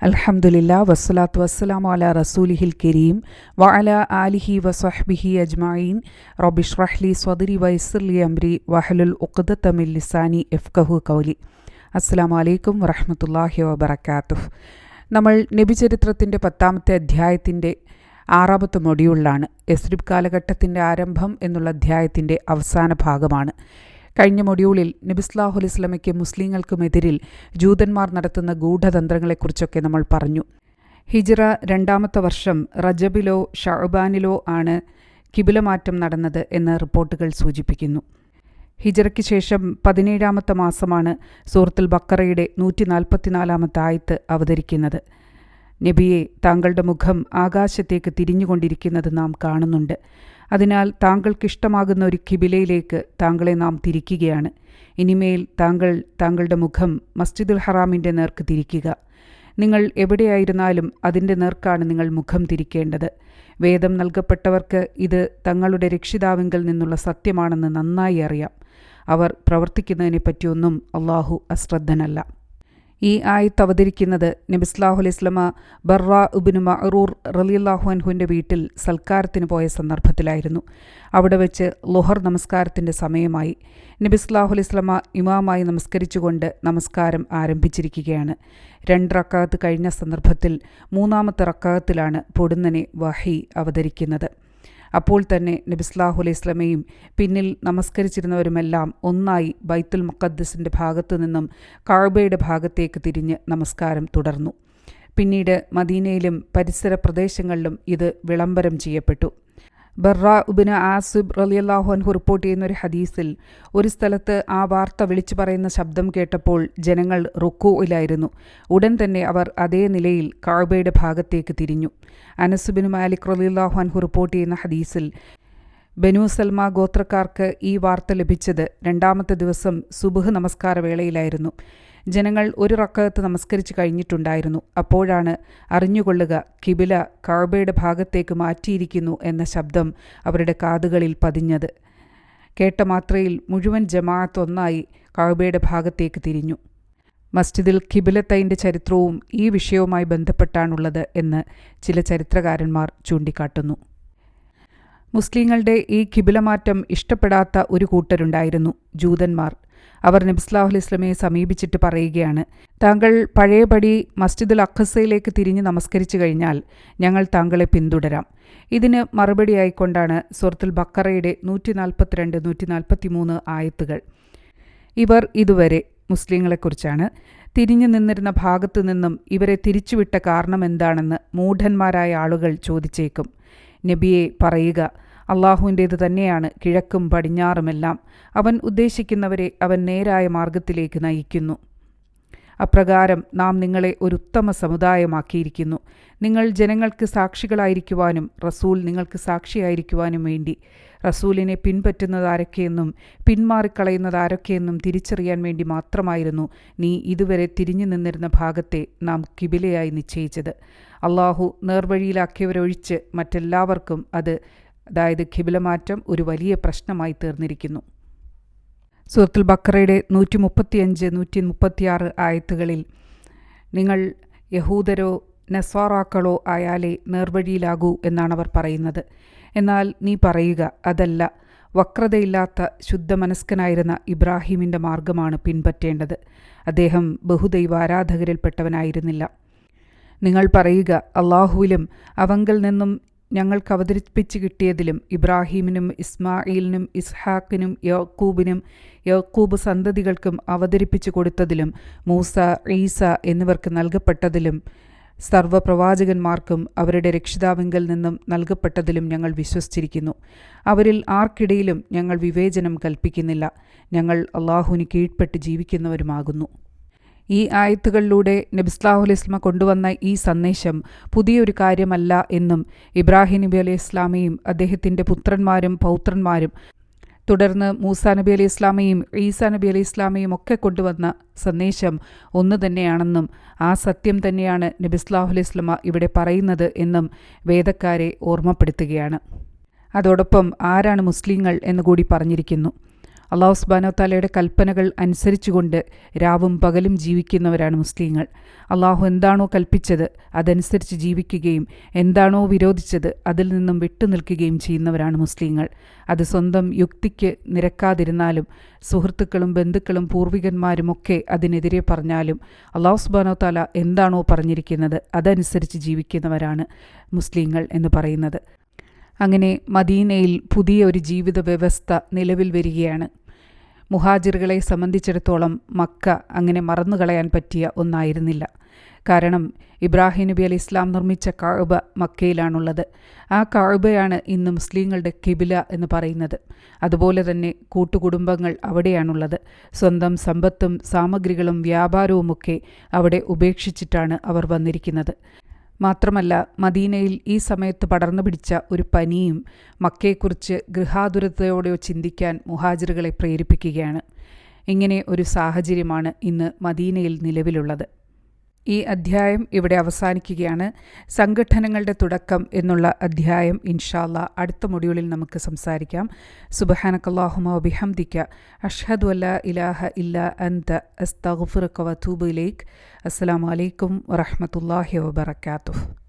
അൽഹംദുലില്ലാ വസ്സലാത്തു വസ്സലാമു അലാ റസൂലിഹിൽ കരീം വഅലാ ആലിഹി വസ്വഹ്ബിഹി അജ്മഈൻ റബ്ബിശ്റഹ് ലി സ്വദ്രി വയസ്സിർ ലി അംരി വഹ്ലുൽ ഉഖ്ദത മിൻ ലിസാനി യഫ്ഖഹു ഖൗലി. അസ്സലാമു അലൈക്കും വറഹ്മത്തുള്ളാഹി വബറകാതുഹു. നമ്മൾ നബിചരിത്രത്തിൻ്റെ 10ാമത്തെ അധ്യായത്തിൻ്റെ 6ാമത്തെ മൊഡ്യൂളിലാണ്. യസ്രിബ് കാലഘട്ടത്തിൻ്റെ ആരംഭം എന്നുള്ള അധ്യായത്തിൻ്റെ അവസാന ഭാഗമാണ്. കഴിഞ്ഞ മൊഡ്യൂളിൽ നബി സല്ലല്ലാഹു അലൈഹി വസല്ലമയ്ക്ക് മുസ്ലിങ്ങൾക്കുമെതിരിൽ ജൂതന്മാർ നടത്തുന്ന ഗൂഢതന്ത്രങ്ങളെക്കുറിച്ചൊക്കെ നമ്മൾ പറഞ്ഞു. ഹിജ്റ 2ാമത്തെ വർഷം റജബിലോ ഷഅബാനിലോ ആണ് കിബിലമാറ്റം നടന്നത് എന്ന് റിപ്പോർട്ടുകൾ സൂചിപ്പിക്കുന്നു. ഹിജ്റയ്ക്ക് ശേഷം 17ാമത്തെ മാസമാണ് സൂറത്തുൽ ബഖറയുടെ 144ാമത്തെ ആയത്ത് അവതരിക്കുന്നത്. നബിയെ, താങ്കളുടെ മുഖം ആകാശത്തേക്ക് തിരിഞ്ഞുകൊണ്ടിരിക്കുന്നത് നാം കാണുന്നുണ്ട്. അതിനാൽ താങ്കൾക്കിഷ്ടമാകുന്ന ഒരു കിബിലയിലേക്ക് താങ്കളെ നാം തിരിക്കുകയാണ്. ഇനിമേൽ താങ്കളുടെ മുഖം മസ്ജിദുൽ ഹറാമിൻ്റെ നേർക്ക് തിരിക്കുക. നിങ്ങൾ എവിടെയായിരുന്നാലും അതിൻ്റെ നേർക്കാണ് നിങ്ങൾ മുഖം തിരിക്കേണ്ടത്. വേദം നൽകപ്പെട്ടവർക്ക് ഇത് തങ്ങളുടെ രക്ഷിതാവിങ്കൽ നിന്നുള്ള സത്യമാണെന്ന് നന്നായി അറിയാം. അവർ പ്രവർത്തിക്കുന്നതിനെപ്പറ്റിയൊന്നും അള്ളാഹു അശ്രദ്ധനല്ല. ഈ ആയത്ത് അവതരിക്കുന്നത് നബി സല്ലല്ലാഹു അലൈഹി വസല്ലമ ബർറാ ഇബ്നു മഅറൂർ റളിയല്ലാഹു അൻഹുവിൻ്റെ വീട്ടിൽ സൽക്കാരത്തിന് പോയ സന്ദർഭത്തിലായിരുന്നു. അവിടെ വെച്ച് ളുഹർ നമസ്കാരത്തിൻ്റെ സമയമായി. നബി സല്ലല്ലാഹു അലൈഹി വസല്ലമ ഇമാമായി നമസ്കരിച്ചുകൊണ്ട് നമസ്കാരം ആരംഭിച്ചിരിക്കുകയാണ്. 2 റക്അത്ത് കഴിഞ്ഞ സന്ദർഭത്തിൽ 3ാമത്തെ റക്അത്തിലാണ് പൊടുന്നനെ വഹി അവതരിക്കുന്നത്. അപ്പോൾ തന്നെ നബി സല്ലല്ലാഹു അലൈഹി വസല്ലമയും പിന്നിൽ നമസ്കരിച്ചിരുന്നവരുമെല്ലാം ഒന്നായി ബൈത്തുൽ മുഖദ്ദസിൻ്റെ ഭാഗത്തു നിന്നും കഅബയുടെ ഭാഗത്തേക്ക് തിരിഞ്ഞ് നമസ്കാരം തുടർന്നു. പിന്നീട് മദീനയിലും പരിസര പ്രദേശങ്ങളിലും ഇത് വിളംബരം ചെയ്യപ്പെട്ടു. ബർറാ ഇബ്നു ആസിബ് റളിയല്ലാഹു അൻഹു റിപ്പോർട്ട് ചെയ്യുന്ന ഒരു ഹദീസിൽ, ഒരു സ്ഥലത്ത് ആ വാർത്ത വിളിച്ചു പറയുന്ന ശബ്ദം കേട്ടപ്പോൾ ജനങ്ങൾ റുക്കൂഇലായിരുന്നു. ഉടൻ തന്നെ അവർ അതേ നിലയിൽ കഅബയുടെ ഭാഗത്തേക്ക് തിരിഞ്ഞു. അനസ് ബിൻ മാലിക് റളിയല്ലാഹു അൻഹു റിപ്പോർട്ട് ചെയ്യുന്ന ഹദീസിൽ, ബനു സൽമ ഗോത്രക്കാർക്ക് ഈ വാർത്ത ലഭിച്ചത് 2ാമത്തെ ദിവസം സുബ്ഹ് നമസ്കാര വേളയിലായിരുന്നു. ജനങ്ങൾ 1 റക്അത്ത് നമസ്കരിച്ച് കഴിഞ്ഞിട്ടുണ്ടായിരുന്നു. അപ്പോഴാണ് അറിഞ്ഞുകൊള്ളുക കിബില കഅബയുടെ ഭാഗത്തേക്ക് മാറ്റിയിരിക്കുന്നു എന്ന ശബ്ദം അവരുടെ കാതുകളിൽ പതിഞ്ഞത്. കേട്ട മാത്രയിൽ മുഴുവൻ ജമാഅത്ത് ഒന്നായി കഅബയുടെ ഭാഗത്തേക്ക് തിരിഞ്ഞു. മസ്ജിദുൽ ഖിബ്ലത്തൈൻ്റെ ചരിത്രവും ഈ വിഷയവുമായി ബന്ധപ്പെട്ടാണുള്ളത് എന്ന് ചില ചരിത്രകാരന്മാർ ചൂണ്ടിക്കാട്ടുന്നു. മുസ്ലിങ്ങളുടെ ഈ ഖിബിലമാറ്റം ഇഷ്ടപ്പെടാത്ത ഒരു കൂട്ടരുണ്ടായിരുന്നു, ജൂതന്മാർ. അവർ നബി സല്ലല്ലാഹു അലൈഹി വസല്ലമയെ സമീപിച്ചിട്ട് പറയുകയാണ്, താങ്കൾ പഴയപടി മസ്ജിദുൽ അഖ്സയിലേക്ക് തിരിഞ്ഞ് നമസ്കരിച്ചു കഴിഞ്ഞാൽ ഞങ്ങൾ താങ്കളെ പിന്തുടരാം. ഇതിന് മറുപടിയായിക്കൊണ്ടാണ് സൂറത്തുൽ ബഖറയുടെ 142, 143 ആയത്തുകൾ. ഇവർ ഇതുവരെ മുസ്ലിങ്ങളെക്കുറിച്ചാണ്. തിരിഞ്ഞു നിന്നിരുന്ന ഭാഗത്തു നിന്നും ഇവരെ തിരിച്ചുവിട്ട കാരണം എന്താണെന്ന് മൂഢന്മാരായ ആളുകൾ ചോദിച്ചേക്കും. നബിയെ, പറയുക, അള്ളാഹുവിൻ്റേത് തന്നെയാണ് കിഴക്കും പടിഞ്ഞാറുമെല്ലാം. അവൻ ഉദ്ദേശിക്കുന്നവരെ അവൻ നേരായ മാർഗത്തിലേക്ക് നയിക്കുന്നു. അപ്രകാരം നാം നിങ്ങളെ ഒരു ഉത്തമ സമുദായമാക്കിയിരിക്കുന്നു. നിങ്ങൾ ജനങ്ങൾക്ക് സാക്ഷികളായിരിക്കുവാനും റസൂൽ നിങ്ങൾക്ക് സാക്ഷിയായിരിക്കുവാനും വേണ്ടി റസൂലിനെ പിൻപറ്റുന്നതാരൊക്കെയെന്നും പിന്മാറിക്കളയുന്നതാരൊക്കെയെന്നും തിരിച്ചറിയാൻ വേണ്ടി മാത്രമായിരുന്നു നീ ഇതുവരെ തിരിഞ്ഞു നിന്നിരുന്ന ഭാഗത്തെ നാം കിബിലയായി നിശ്ചയിച്ചത്. അള്ളാഹു നേർവഴിയിലാക്കിയവരൊഴിച്ച് മറ്റെല്ലാവർക്കും അതായത് ഖിബിലമാറ്റം ഒരു വലിയ പ്രശ്നമായി തീർന്നിരിക്കുന്നു. സൂറത്തുൽ ബഖറയുടെ 135, 136 ആയത്തുകളിൽ, നിങ്ങൾ യഹൂദരോ നസ്വാറാക്കളോ ആയാലേ നേർവഴിയിലാകൂ എന്നാണ് അവർ പറയുന്നത്. എന്നാൽ നീ പറയുക, അതല്ല, വക്രതയില്ലാത്ത ശുദ്ധമനസ്കനായിരുന്ന ഇബ്രാഹീമിൻ്റെ മാർഗമാണ് പിൻപറ്റേണ്ടത്. അദ്ദേഹം ബഹുദൈവാരാധകരിൽപ്പെട്ടവനായിരുന്നില്ല. നിങ്ങൾ പറയുക, അള്ളാഹുവിലും അവങ്കൽ നിന്നും ഞങ്ങൾക്ക് അവതരിപ്പിച്ച് കിട്ടിയതിലും ഇബ്രാഹീമിനും ഇസ്മായിലിനും ഇസ്ഹാക്കിനും യാക്കൂബ് സന്തതികൾക്കും അവതരിപ്പിച്ചു കൊടുത്തതിലും മൂസ, ഈസ എന്നിവർക്ക് നൽകപ്പെട്ടതിലും സർവ്വപ്രവാചകന്മാർക്കും അവരുടെ രക്ഷിതാവിങ്കൽ നിന്നും നൽകപ്പെട്ടതിലും ഞങ്ങൾ വിശ്വസിച്ചിരിക്കുന്നു. അവരിൽ ആർക്കിടയിലും ഞങ്ങൾ വിവേചനം കൽപ്പിക്കുന്നില്ല. ഞങ്ങൾ അള്ളാഹുവിന് കീഴ്പ്പെട്ട് ജീവിക്കുന്നവരുമാകുന്നു. ഈ ആയത്തുകളിലൂടെ നബി സല്ലല്ലാഹു അലൈഹി വസല്ലമ കൊണ്ടുവന്ന ഈ സന്ദേശം പുതിയൊരു കാര്യമല്ല എന്നും ഇബ്രാഹിം നബി അലൈഹി ഇസ്ലാമയും അദ്ദേഹത്തിൻ്റെ പുത്രന്മാരും പൗത്രന്മാരും തുടർന്ന് മൂസാ നബി അലൈഹി ഇസ്ലാമയും ഈസാ നബി അലൈഹി ഇസ്ലാമയും ഒക്കെ കൊണ്ടുവന്ന സന്ദേശം ഒന്ന് തന്നെയാണെന്നും ആ സത്യം തന്നെയാണ് നബി സല്ലല്ലാഹു അലൈഹി വസല്ലമ ഇവിടെ പറയുന്നത് എന്നും വേദക്കാരെ ഓർമ്മപ്പെടുത്തുകയാണ്. അതോടൊപ്പം ആരാണ് മുസ്ലിങ്ങൾ എന്നുകൂടി പറഞ്ഞിരിക്കുന്നു. അള്ളാഹു സുബ്ഹാനഹു വ തആലയുടെ കൽപ്പനകൾ അനുസരിച്ചുകൊണ്ട് രാവും പകലും ജീവിക്കുന്നവരാണ് മുസ്ലിങ്ങൾ. അള്ളാഹു എന്താണോ കൽപ്പിച്ചത് അതനുസരിച്ച് ജീവിക്കുകയും എന്താണോ വിരോധിച്ചത് അതിൽ നിന്നും വിട്ടുനിൽക്കുകയും ചെയ്യുന്നവരാണ് മുസ്ലിങ്ങൾ. അത് സ്വന്തം യുക്തിക്ക് നിരക്കാതിരുന്നാലും സുഹൃത്തുക്കളും ബന്ധുക്കളും പൂർവികന്മാരുമൊക്കെ അതിനെതിരെ പറഞ്ഞാലും അള്ളാഹു സുബ്ഹാനഹു വ തആല എന്താണോ പറഞ്ഞിരിക്കുന്നത് അതനുസരിച്ച് ജീവിക്കുന്നവരാണ് മുസ്ലിങ്ങൾ എന്ന് പറയുന്നത്. അങ്ങനെ മദീനയിൽ പുതിയ ഒരു ജീവിത വ്യവസ്ഥ നിലവിൽ വരികയാണ്. മുഹാജിറുകളെ സംബന്ധിച്ചിടത്തോളം മക്ക അങ്ങനെ മറന്നുകളയാൻ പറ്റിയ ഒന്നായിരുന്നില്ല. കാരണം ഇബ്രാഹിം നബി അലൈഹി ഇസ്ലാം നിർമ്മിച്ച കഅബ മക്കയിലാണുള്ളത്. ആ കഅബയാണ് ഇന്ന് മുസ്ലിങ്ങളുടെ ഖിബ്ല എന്ന് പറയുന്നത്. അതുപോലെ തന്നെ കൂട്ടുകുടുംബങ്ങൾ അവിടെയാണുള്ളത്. സ്വന്തം സമ്പത്തും സാമഗ്രികളും വ്യാപാരവുമൊക്കെ അവിടെ ഉപേക്ഷിച്ചിട്ടാണ് അവർ വന്നിരിക്കുന്നത്. മാത്രമല്ല മദീനയിൽ ഈ സമയത്ത് പടർന്നു പിടിച്ച ഒരു പനിയും മക്കയെക്കുറിച്ച് ഗൃഹാതുരതയോടെ ചിന്തിക്കാൻ മുഹാജിറുകളെ പ്രേരിപ്പിക്കുകയാണ്. ഇങ്ങനെ ഒരു സാഹചര്യമാണ് ഇന്ന് മദീനയിൽ നിലവിലുള്ളത്. ഈ അധ്യായം ഇവിടെ അവസാനിക്കുകയാണ്. സംഘട്ടനങ്ങളുടെ തുടക്കം എന്നുള്ള അധ്യായം ഇൻഷാ അല്ലാഹ് അടുത്ത മൊഡ്യൂളിൽ നമുക്ക് സംസാരിക്കാം. സുബ്ഹാനകല്ലാഹുമ്മ വബിഹംദിക അഷ്ഹദു അല്ലാ ഇലാഹ ഇല്ലാ അൻത അസ്തഗ്ഫിറുക വഅതൂബു ഇലൈക്. അസ്സലാമു അലൈക്കും വറഹ്മത്തുള്ളാഹി വബറകാതുഹു.